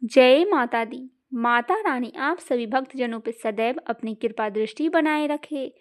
जय माता दी। माता रानी आप सभी भक्तजनों पर सदैव अपनी कृपा दृष्टि बनाए रखे।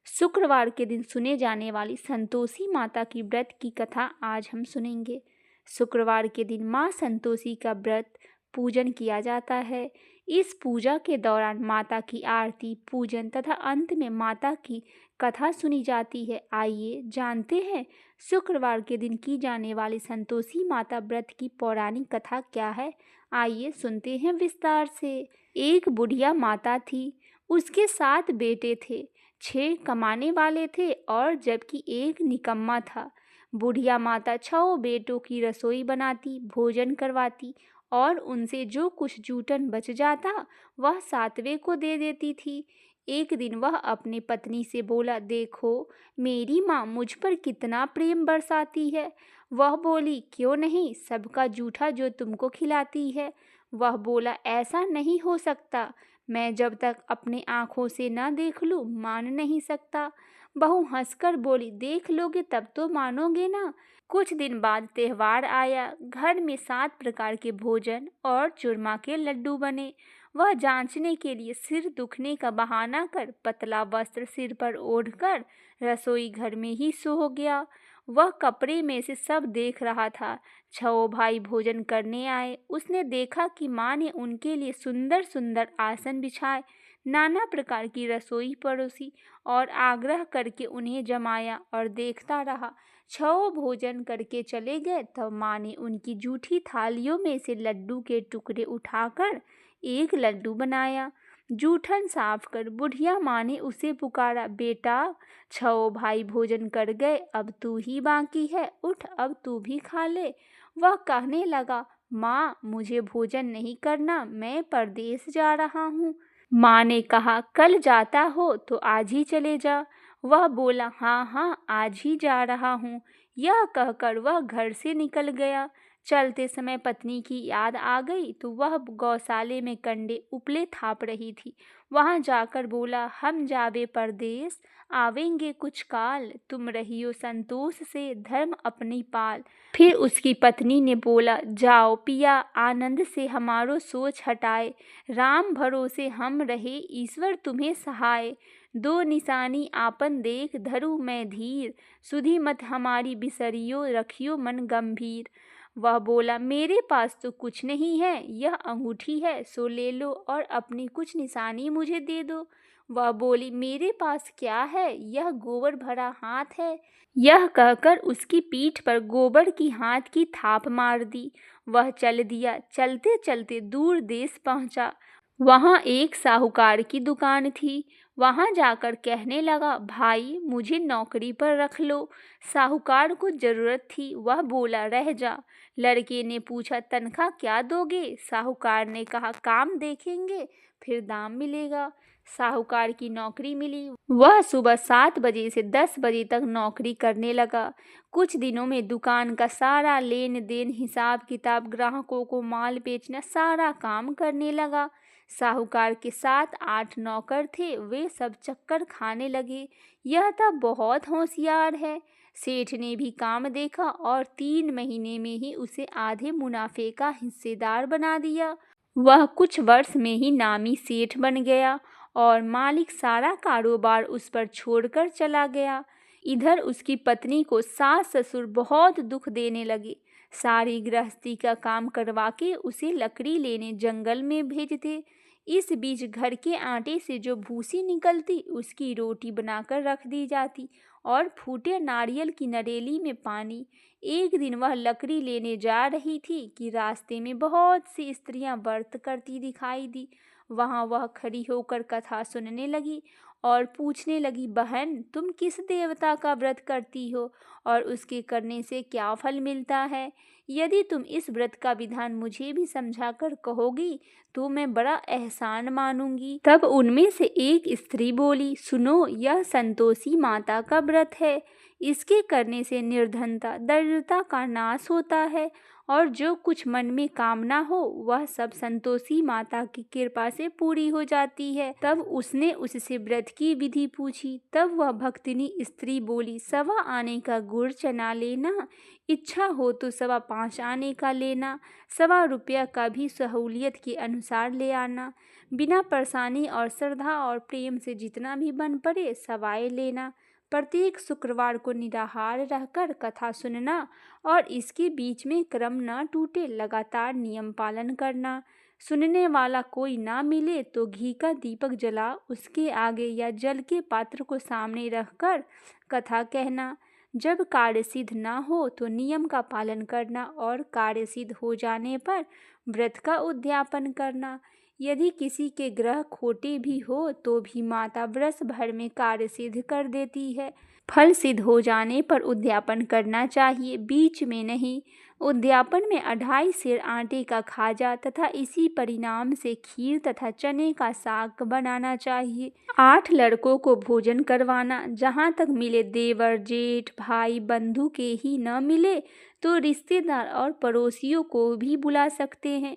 शुक्रवार के दिन सुने जाने वाली संतोषी माता की व्रत की कथा आज हम सुनेंगे। शुक्रवार के दिन माँ संतोषी का व्रत पूजन किया जाता है। इस पूजा के दौरान माता की आरती, पूजन तथा अंत में माता की कथा सुनी जाती है। आइए जानते हैं शुक्रवार के दिन की जाने वाली संतोषी माता व्रत की पौराणिक कथा क्या है। आइए सुनते हैं विस्तार से। एक बुढ़िया माता थी। उसके 7 बेटे थे। 6 कमाने वाले थे और जबकि एक निकम्मा था। बुढ़िया माता 6 बेटों की रसोई बनाती, भोजन करवाती और उनसे जो कुछ जूठन बच जाता वह 7वें को दे देती थी। एक दिन वह अपनी पत्नी से बोला, देखो मेरी माँ मुझ पर कितना प्रेम बरसाती है। वह बोली, क्यों नहीं, सबका जूठा जो तुमको खिलाती है। वह बोला, ऐसा नहीं हो सकता, मैं जब तक अपने आँखों से न देख लूँ मान नहीं सकता। बहू हंसकर बोली, देख लोगे तब तो मानोगे ना। कुछ दिन बाद त्योहार आया। घर में 7 प्रकार के भोजन और चूरमा के लड्डू बने। वह जांचने के लिए सिर दुखने का बहाना कर पतला वस्त्र सिर पर ओढ़कर रसोई घर में ही सो गया। वह कपड़े में से सब देख रहा था। 6 भाई भोजन करने आए। उसने देखा कि माँ ने उनके लिए सुंदर सुंदर आसन बिछाए, नाना प्रकार की रसोई परोसी और आग्रह करके उन्हें जमाया और देखता रहा। 6 भोजन करके चले गए तब माँ ने उनकी जूठी थालियों में से लड्डू के टुकड़े उठाकर एक लड्डू बनाया। जूठन साफ कर बुढ़िया माँ ने उसे पुकारा, बेटा 6 भाई भोजन कर गए, अब तू ही बाकी है, उठ अब तू भी खा ले। वह कहने लगा, माँ मुझे भोजन नहीं करना, मैं परदेश जा रहा हूँ। माँ ने कहा, कल जाता हो तो आज ही चले जा। वह बोला, हाँ हाँ आज ही जा रहा हूँ। यह कहकर वह घर से निकल गया। चलते समय पत्नी की याद आ गई तो वह गौशाले में कंडे उपले थाप रही थी। वहां जाकर बोला, हम जावे परदेश, आवेंगे कुछ काल, तुम रहियो संतोष से धर्म अपनी पाल। फिर उसकी पत्नी ने बोला, जाओ पिया आनंद से हमारो सोच हटाए, राम भरोसे हम रहे ईश्वर तुम्हें सहाय। 2 निशानी आपन देख धरु मैं धीर, सुधी मत हमारी बिसरियो रखियो मन गंभीर। वह बोला, मेरे पास तो कुछ नहीं है, यह अंगूठी है सो ले लो और अपनी कुछ निशानी मुझे दे दो। वह बोली, मेरे पास क्या है, यह गोबर भरा हाथ है। यह कहकर उसकी पीठ पर गोबर की हाथ की थाप मार दी। वह चल दिया। चलते चलते दूर देश पहुंचा। वहां एक साहूकार की दुकान थी। वहां जाकर कहने लगा, भाई मुझे नौकरी पर रख लो। साहूकार को जरूरत थी। वह बोला, रह जा। लड़के ने पूछा, तनख्वाह क्या दोगे? साहूकार ने कहा, काम देखेंगे फिर दाम मिलेगा। साहूकार की नौकरी मिली। वह सुबह 7 बजे से 10 बजे तक नौकरी करने लगा। कुछ दिनों में दुकान का सारा लेन देन, हिसाब किताब, ग्राहकों को माल बेचना, सारा काम करने लगा। साहूकार के 7-8 नौकर थे। वे सब चक्कर खाने लगे, यह तो बहुत होशियार है। सेठ ने भी काम देखा और 3 महीने में ही उसे आधे मुनाफे का हिस्सेदार बना दिया। वह कुछ वर्ष में ही नामी सेठ बन गया और मालिक सारा कारोबार उस पर छोड़कर चला गया। इधर उसकी पत्नी को सास ससुर बहुत दुख देने लगे। सारी गृहस्थी का काम करवा के उसे लकड़ी लेने जंगल में भेजते। इस बीच घर के आटे से जो भूसी निकलती उसकी रोटी बनाकर रख दी जाती और फूटे नारियल की नरेली में पानी। एक दिन वह लकड़ी लेने जा रही थी कि रास्ते में बहुत सी स्त्रियां व्रत करती दिखाई दी। वहां वह खड़ी होकर कथा सुनने लगी और पूछने लगी, बहन तुम किस देवता का व्रत करती हो और उसके करने से क्या फल मिलता है? यदि तुम इस व्रत का विधान मुझे भी समझाकर कहोगी तो मैं बड़ा एहसान मानूंगी। तब उनमें से एक स्त्री बोली, सुनो, यह संतोषी माता का व्रत है। इसके करने से निर्धनता, दरिद्रता का नाश होता है और जो कुछ मन में कामना हो वह सब संतोषी माता की कृपा से पूरी हो जाती है। तब उसने उससे व्रत की विधि पूछी। तब वह भक्तिनी स्त्री बोली, 1.25 आने का गुड़ चना लेना, इच्छा हो तो 5.25 आने का लेना, 1.25 रुपया का भी सहूलियत के अनुसार ले आना, बिना परेशानी और श्रद्धा और प्रेम से जितना भी बन पड़े सवाए लेना। प्रत्येक शुक्रवार को निराहार रहकर कथा सुनना और इसके बीच में क्रम न टूटे लगातार नियम पालन करना। सुनने वाला कोई ना मिले तो घी का दीपक जला उसके आगे या जल के पात्र को सामने रखकर कथा कहना। जब कार्य सिद्ध ना हो तो नियम का पालन करना और कार्य सिद्ध हो जाने पर व्रत का उद्यापन करना। यदि किसी के ग्रह खोटे भी हो तो भी माता वर्ष भर में कार्य सिद्ध कर देती है। फल सिद्ध हो जाने पर उद्यापन करना चाहिए, बीच में नहीं। उद्यापन में 2.5 सेर आटे का खाजा तथा इसी परिणाम से खीर तथा चने का साग बनाना चाहिए। 8 लड़कों को भोजन करवाना। जहाँ तक मिले देवर जेठ भाई बंधु के ही न मिले तो रिश्तेदार और पड़ोसियों को भी बुला सकते हैं।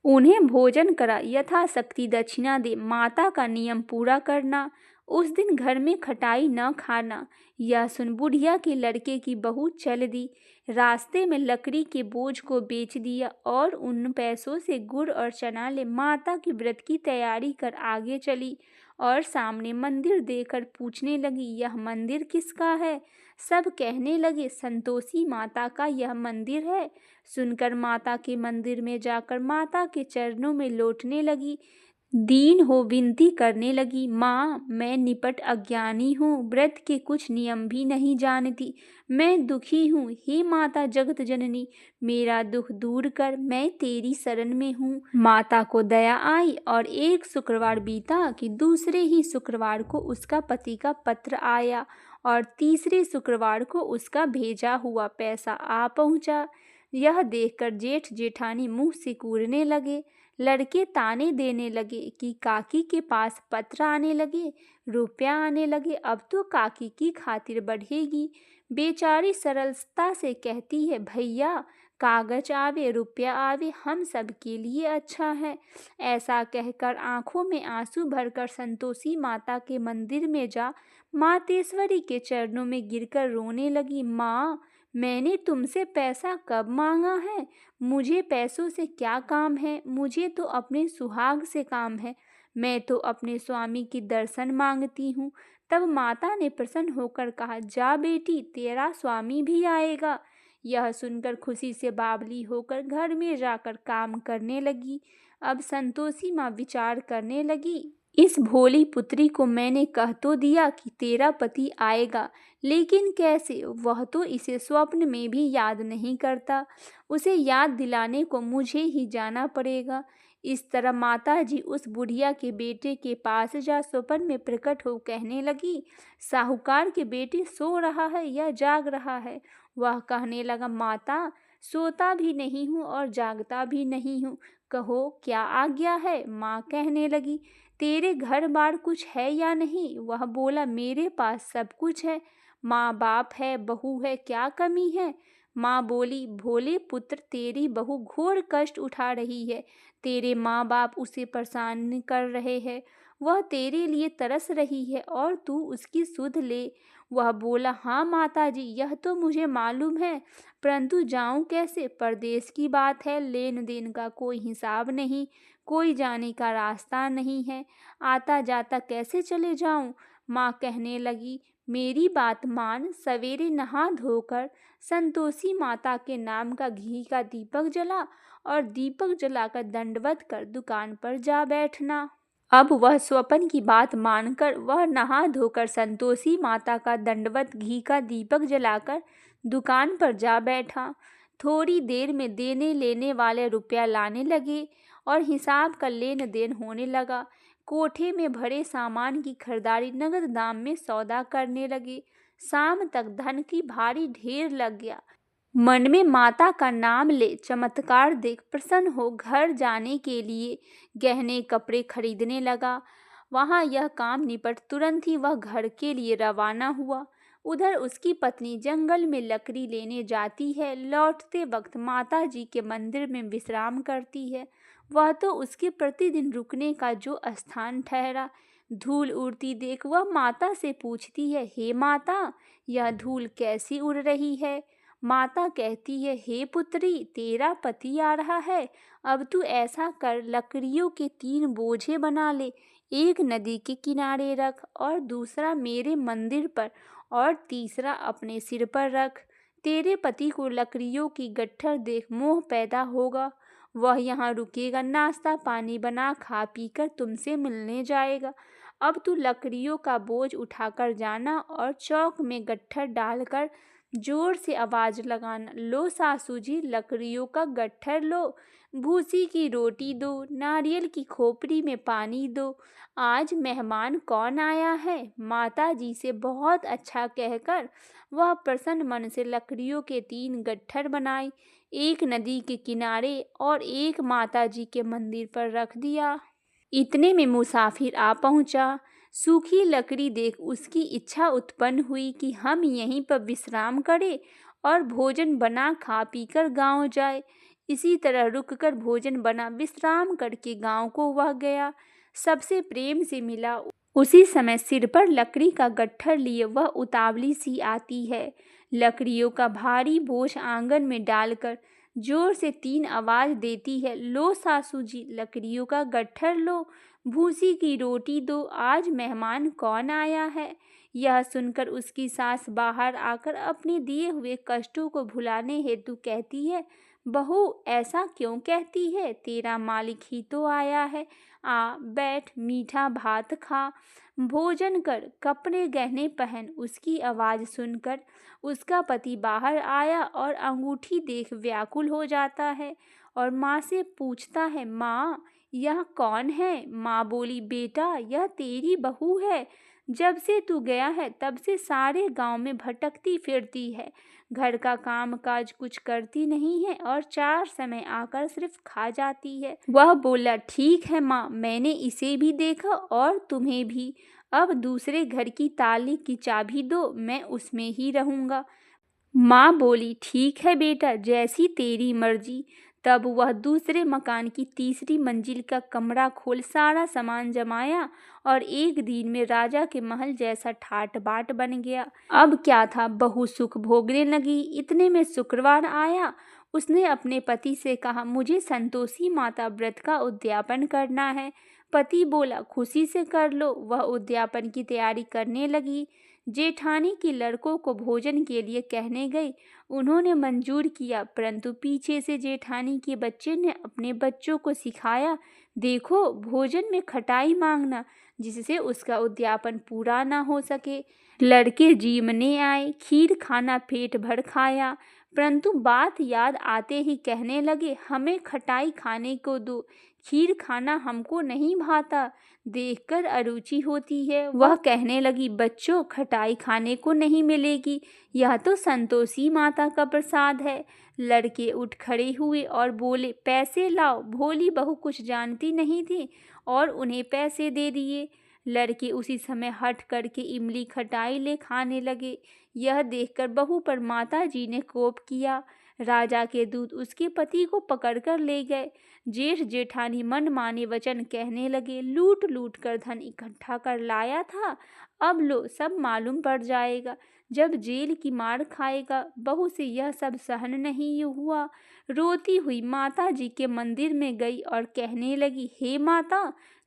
उन्हें भोजन करा यथाशक्ति दक्षिणा दे। माता का नियम पूरा करना। उस दिन घर में खटाई न खाना। यह सुन बुढ़िया के लड़के की बहू चल दी। रास्ते में लकड़ी के बोझ को बेच दिया और उन पैसों से गुड़ और चना ले माता की व्रत की तैयारी कर आगे चली और सामने मंदिर देखकर पूछने लगी, यह मंदिर किसका है? सब कहने लगे, संतोषी माता का यह मंदिर है। सुनकर माता के मंदिर में जाकर माता के चरणों में लौटने लगी। दीन हो विनती करने लगी, माँ मैं निपट अज्ञानी हूँ, व्रत के कुछ नियम भी नहीं जानती, मैं दुखी हूँ। हे माता जगत जननी, मेरा दुख दूर कर, मैं तेरी शरण में हूँ। माता को दया आई और एक शुक्रवार बीता कि दूसरे ही शुक्रवार को उसका पति का पत्र आया और तीसरे शुक्रवार को उसका भेजा हुआ पैसा आ पहुँचा। यह देखकर जेठ जेठानी मुँह सिकुड़ने लगे। लड़के ताने देने लगे कि काकी के पास पत्र आने लगे, रुपया आने लगे, अब तो काकी की खातिर बढ़ेगी। बेचारी सरलता से कहती है, भैया कागज आवे रुपया आवे हम सब के लिए अच्छा है। ऐसा कहकर आंखों में आंसू भरकर संतोषी माता के मंदिर में जा मातेश्वरी के चरणों में गिरकर रोने लगी। माँ मैंने तुमसे पैसा कब मांगा है? मुझे पैसों से क्या काम है? मुझे तो अपने सुहाग से काम है। मैं तो अपने स्वामी की दर्शन मांगती हूँ। तब माता ने प्रसन्न होकर कहा, जा बेटी तेरा स्वामी भी आएगा। यह सुनकर खुशी से बावली होकर घर में जाकर काम करने लगी। अब संतोषी माँ विचार करने लगी, इस भोली पुत्री को मैंने कह तो दिया कि तेरा पति आएगा, लेकिन कैसे? वह तो इसे स्वप्न में भी याद नहीं करता। उसे याद दिलाने को मुझे ही जाना पड़ेगा। इस तरह माताजी उस बुढ़िया के बेटे के पास जा स्वप्न में प्रकट हो कहने लगी, साहूकार के बेटे सो रहा है या जाग रहा है? वह कहने लगा, माता सोता भी नहीं हूँ और जागता भी नहीं हूँ, कहो क्या आज्ञा है? माँ कहने लगी, तेरे घर बार कुछ है या नहीं? वह बोला, मेरे पास सब कुछ है, माँ बाप है, बहू है, क्या कमी है? माँ बोली, भोले पुत्र तेरी बहू घोर कष्ट उठा रही है, तेरे माँ बाप उसे परेशान कर रहे हैं, वह तेरे लिए तरस रही है और तू उसकी सुध ले। वह बोला, हाँ माताजी यह तो मुझे मालूम है, परंतु जाऊं कैसे? परदेश की बात है, लेन देन का कोई हिसाब नहीं, कोई जाने का रास्ता नहीं है, आता जाता कैसे चले जाऊं? माँ कहने लगी, मेरी बात मान, सवेरे नहा धोकर संतोषी माता के नाम का घी का दीपक जला और दीपक जलाकर दंडवत कर दुकान पर जा बैठना। अब वह स्वप्न की बात मानकर वह नहा धोकर संतोषी माता का दंडवत घी का दीपक जलाकर दुकान पर जा बैठा। थोड़ी देर में देने लेने वाले रुपया लाने लगे और हिसाब का लेन देन होने लगा। कोठे में भरे सामान की खरीदारी नगद दाम में सौदा करने लगे। शाम तक धन की भारी ढेर लग गया। मन में माता का नाम ले चमत्कार देख प्रसन्न हो घर जाने के लिए गहने कपड़े खरीदने लगा। वहाँ यह काम निपट तुरंत ही वह घर के लिए रवाना हुआ। उधर उसकी पत्नी जंगल में लकड़ी लेने जाती है। लौटते वक्त माता जी के मंदिर में विश्राम करती है। वह तो उसके प्रतिदिन रुकने का जो स्थान ठहरा। धूल उड़ती देख वह माता से पूछती है, हे माता, यह धूल कैसी उड़ रही है? माता कहती है, हे पुत्री, तेरा पति आ रहा है। अब तू ऐसा कर, लकड़ियों के 3 बोझे बना ले। एक नदी के किनारे रख और दूसरा मेरे मंदिर पर और तीसरा अपने सिर पर रख। तेरे पति को लकड़ियों की गट्ठर देख मोह पैदा होगा। वह यहाँ रुकेगा, नाश्ता पानी बना खा पी कर तुमसे मिलने जाएगा। अब तू लकड़ियों का बोझ उठाकर जाना और चौक में गट्ठर डालकर जोर से आवाज लगाना, लो सासू जी, लकड़ियों का गट्ठर लो, भूसी की रोटी दो, नारियल की खोपड़ी में पानी दो। आज मेहमान कौन आया है? माता जी से बहुत अच्छा कहकर वह प्रसन्न मन से लकड़ियों के 3 गट्ठर बनाए, एक नदी के किनारे और एक माता जी के मंदिर पर रख दिया। इतने में मुसाफिर आ पहुंचा। सूखी लकड़ी देख उसकी इच्छा उत्पन्न हुई कि हम यहीं पर विश्राम करें और भोजन बना खा पीकर गांव जाए। इसी तरह रुककर भोजन बना विश्राम करके गांव को वह गया। सबसे प्रेम से मिला। उसी समय सिर पर लकड़ी का गट्ठर लिए वह उतावली सी आती है। लकड़ियों का भारी बोझ आंगन में डालकर जोर से 3 आवाज देती है, लो सासू जी, लकड़ियों का गट्ठर लो, भूसी की रोटी दो, आज मेहमान कौन आया है? यह सुनकर उसकी सास बाहर आकर अपने दिए हुए कष्टों को भुलाने हेतु कहती है, बहू, ऐसा क्यों कहती है? तेरा मालिक ही तो आया है। आ बैठ, मीठा भात खा, भोजन कर, कपड़े गहने पहन। उसकी आवाज सुनकर उसका पति बाहर आया और अंगूठी देख व्याकुल हो जाता है और माँ से पूछता है, माँ, यह कौन है? माँ बोली, बेटा, यह तेरी बहू है। जब से तू गया है तब से सारे गांव में भटकती फिरती है, घर का काम काज कुछ करती नहीं है और 4 समय आकर सिर्फ खा जाती है। वह बोला, ठीक है माँ, मैंने इसे भी देखा और तुम्हें भी। अब दूसरे घर की ताली की चाबी दो, मैं उसमें ही रहूंगा। माँ बोली, ठीक है बेटा, जैसी तेरी मर्जी। तब वह दूसरे मकान की तीसरी मंजिल का कमरा खोल सारा सामान जमाया और एक दिन में राजा के महल जैसा ठाट बाट बन गया। अब क्या था, बहू सुख भोगने लगी। इतने में शुक्रवार आया। उसने अपने पति से कहा, मुझे संतोषी माता व्रत का उद्यापन करना है। पति बोला, खुशी से कर लो। वह उद्यापन की तैयारी करने लगी। जेठानी की लड़कों को भोजन के लिए कहने गई। उन्होंने मंजूर किया, परंतु पीछे से जेठानी के बच्चे ने अपने बच्चों को सिखाया, देखो, भोजन में खटाई मांगना, जिससे उसका उद्यापन पूरा ना हो सके। लड़के जीमने आए, खीर खाना पेट भर खाया, परंतु बात याद आते ही कहने लगे, हमें खटाई खाने को दो, खीर खाना हमको नहीं भाता, देखकर अरुचि होती है। वह कहने लगी, बच्चों, खटाई खाने को नहीं मिलेगी, यह तो संतोषी माता का प्रसाद है। लड़के उठ खड़े हुए और बोले, पैसे लाओ। भोली बहू कुछ जानती नहीं थी और उन्हें पैसे दे दिए। लड़के उसी समय हट करके इमली खटाई ले खाने लगे। यह देखकर बहू पर माता जी ने कोप किया। राजा के दूत उसके पति को पकड़कर ले गए। जेठ जेठानी मन माने वचन कहने लगे, लूट लूट कर धन इकट्ठा कर लाया था, अब लो, सब मालूम पड़ जाएगा, जब जेल की मार खाएगा। बहू से यह सब सहन नहीं हुआ। रोती हुई माता जी के मंदिर में गई और कहने लगी, हे माता,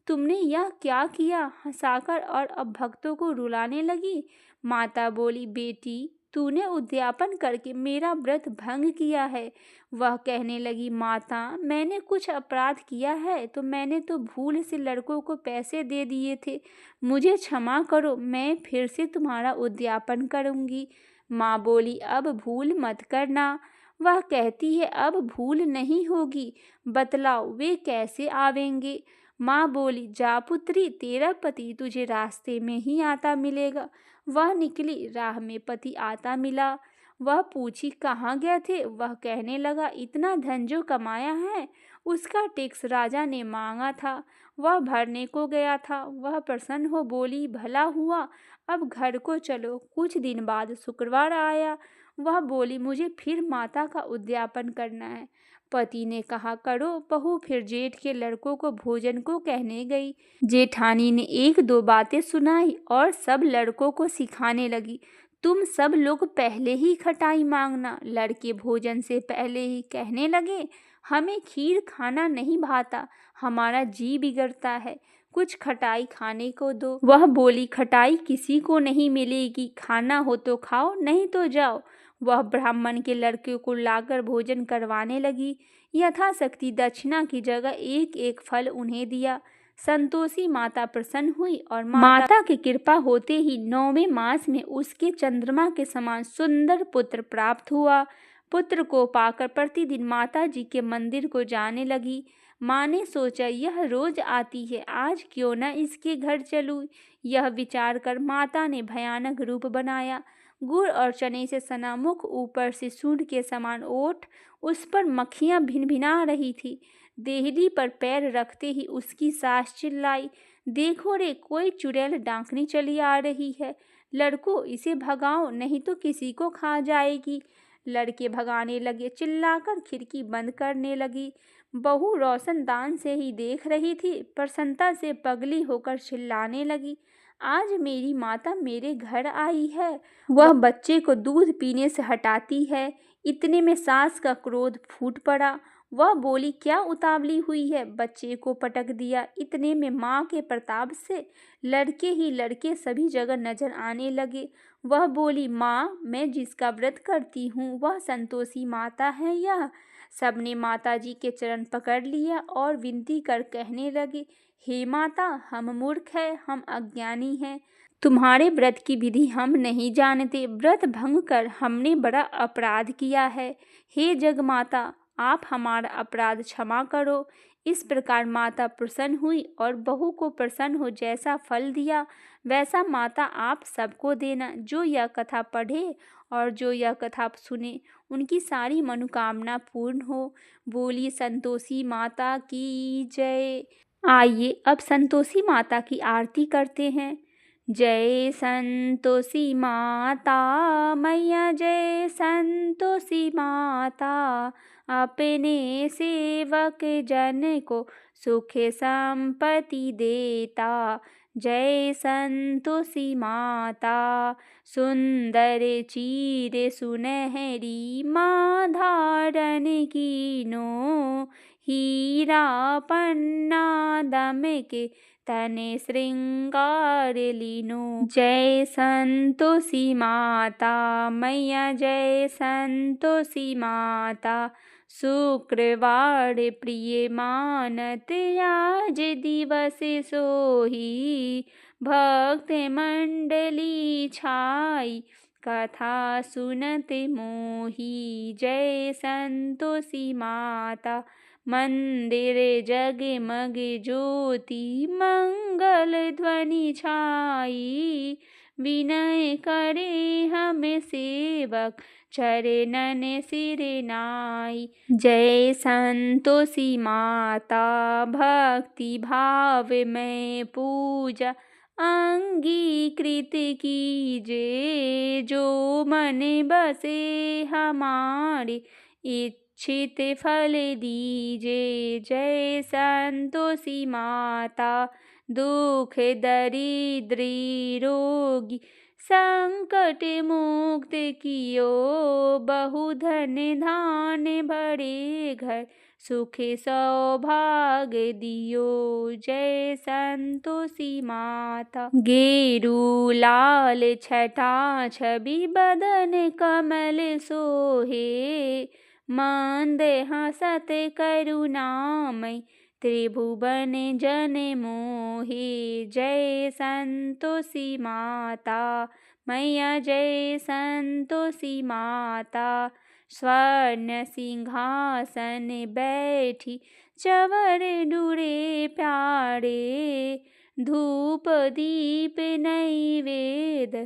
तुमने यह क्या किया? हंसाकर और अब भक्तों को रुलाने लगी। माता बोली, बेटी, तूने उद्यापन करके मेरा व्रत भंग किया है। वह कहने लगी, माता, मैंने कुछ अपराध किया है तो मैंने तो भूल से लड़कों को पैसे दे दिए थे, मुझे क्षमा करो, मैं फिर से तुम्हारा उद्यापन करूंगी। माँ बोली, अब भूल मत करना। वह कहती है, अब भूल नहीं होगी, बतलाओ वे कैसे आवेंगे? माँ बोली, जा पुत्री, तेरा पति तुझे रास्ते में ही आता मिलेगा। वह निकली, राह में पति आता मिला। वह पूछी, कहाँ गए थे? वह कहने लगा, इतना धन जो कमाया है उसका टैक्स राजा ने मांगा था, वह भरने को गया था। वह प्रसन्न हो बोली, भला हुआ, अब घर को चलो। कुछ दिन बाद शुक्रवार आया। वह बोली, मुझे फिर माता का उद्यापन करना है। पति ने कहा, करो। बहू फिर जेठ के लड़कों को भोजन को कहने गई। जेठानी ने एक दो बातें सुनाई और सब लड़कों को सिखाने लगी। तुम सब लोग पहले ही खटाई मांगना। लड़के भोजन से पहले ही कहने लगे, हमें खीर खाना नहीं भाता, हमारा जी बिगड़ता है, कुछ खटाई खाने को दो। वह बोली, खटाई किसी को नहीं मिलेगी, खाना हो तो खाओ, नहीं तो जाओ। वह ब्राह्मण के लड़के को लाकर भोजन करवाने लगी। यथाशक्ति दक्षिणा की जगह एक एक फल उन्हें दिया। संतोषी माता प्रसन्न हुई और माता की कृपा होते ही 9वें मास में उसके चंद्रमा के समान सुंदर पुत्र प्राप्त हुआ। पुत्र को पाकर प्रतिदिन माता जी के मंदिर को जाने लगी। माँ ने सोचा, यह रोज आती है, आज क्यों न इसके घर चलूं। यह विचार कर माता ने भयानक रूप बनाया। गुड़ और चने से सना मुख, ऊपर से सूंड के समान ओठ, उस पर मक्खियां भिनभिना रही थी। देहली पर पैर रखते ही उसकी सास चिल्लाई, देखो रे, कोई चुड़ैल डांकनी चली आ रही है। लड़को, इसे भगाओ, नहीं तो किसी को खा जाएगी। लड़के भगाने लगे। चिल्लाकर खिड़की बंद करने लगी। बहू रोशनदान से ही देख रही थी। प्रसन्नता से पगली होकर चिल्लाने लगी, आज मेरी माता मेरे घर आई है। वह बच्चे को दूध पीने से हटाती है। इतने में सास का क्रोध फूट पड़ा। वह बोली, क्या उतावली हुई है। बच्चे को पटक दिया। इतने में माँ के प्रताप से लड़के ही लड़के सभी जगह नजर आने लगे। वह बोली, माँ, मैं जिसका व्रत करती हूँ वह संतोषी माता है। यह सबने माता जी के चरण पकड़ लिया और विनती कर कहने लगे, हे माता, हम मूर्ख हैं, हम अज्ञानी हैं, तुम्हारे व्रत की विधि हम नहीं जानते। व्रत भंग कर हमने बड़ा अपराध किया है। हे जगमाता, आप हमारा अपराध क्षमा करो। इस प्रकार माता प्रसन्न हुई और बहू को प्रसन्न हो जैसा फल दिया वैसा माता आप सबको देना। जो यह कथा पढ़े और जो यह कथा सुने उनकी सारी मनोकामना पूर्ण हो। बोलिए संतोषी माता की जय। आइए अब संतोषी माता की आरती करते हैं। जय संतोषी माता मैया, जय संतोषी माता, अपने सेवक जन को सुख संपत्ति देता। जय संतोषी माता, सुंदर चीर सुनहरी माँ धारण कीनो, हीरा पन्ना दमके तने श्रृंगार लीनो। जय संतोषी माता मैया, जय संतोषी माता, शुक्रवार प्रिय मानत आज दिवस सोही, भक्त मंडली छाई कथा सुनत मोही। जय संतोषी माता, मंदिर जगमग ज्योति मंगल ध्वनि छाई, विनय करे हम सेवक चरणन सिर नाई। जय संतोषी माता, भक्ति भाव में पूजा अंगीकृत कीजे, जो मन बसे हमारे इच्छित फल दीजे। जय संतोषी माता, दुख दरिद्र रोगी संकट मुक्त कियो, बहुधन धान भरे घर सुख सौभाग्य दियो। जय संतोषी माता, गेरू लाल छटा छवि बदन कमल सोहे, मंद हसत करुणामय त्रिभुवन जन मोहे। जय संतोषी माता मैया, जय संतोषी माता, स्वर्ण सिंहासन बैठी चवर डूरे प्यारे, धूप दीप नैवेद्य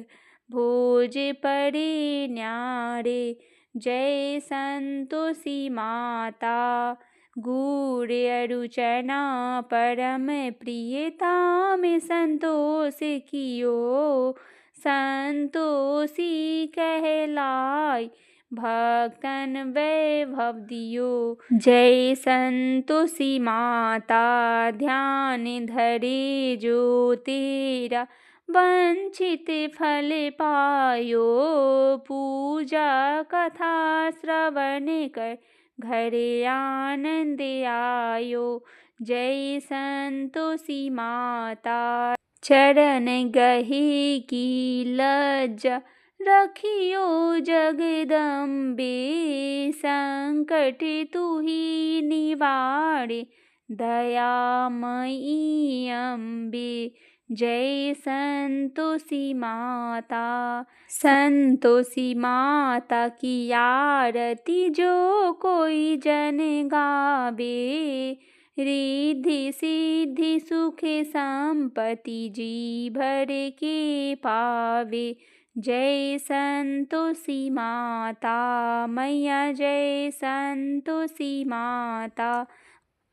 भोज पड़े न्यारे। जय संतोषी माता, गुड़ अरुचना परम प्रियता में संतोष कियो, संतोषी कहलाय, भक्तन वैभव दियो। जय संतोषी माता, ध्यान धरे जो तेरा, वंचित फल पायो। पूजा कथा श्रवण कर, घरे आनंद आयो। जय संतोषी माता, चरण गहे की लज्जा, रखियो जगदम्बे। संकट तू ही निवारे, दयामयी अम्बे। जय संतोषी माता, संतोषी माता की आरती जो कोई जन गावे। रिद्धि सिद्धि सुख संपत्ति जी भर के पावे। जय संतोषी माता मैया, जय संतोषी माता।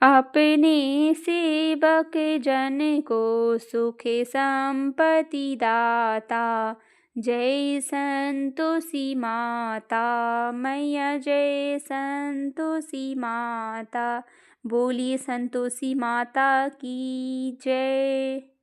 अपने सेवक जन को सुख संपत्ति दाता। जय संतोषी माता मैया, जय संतोषी माता। बोलिए संतोषी माता की जय।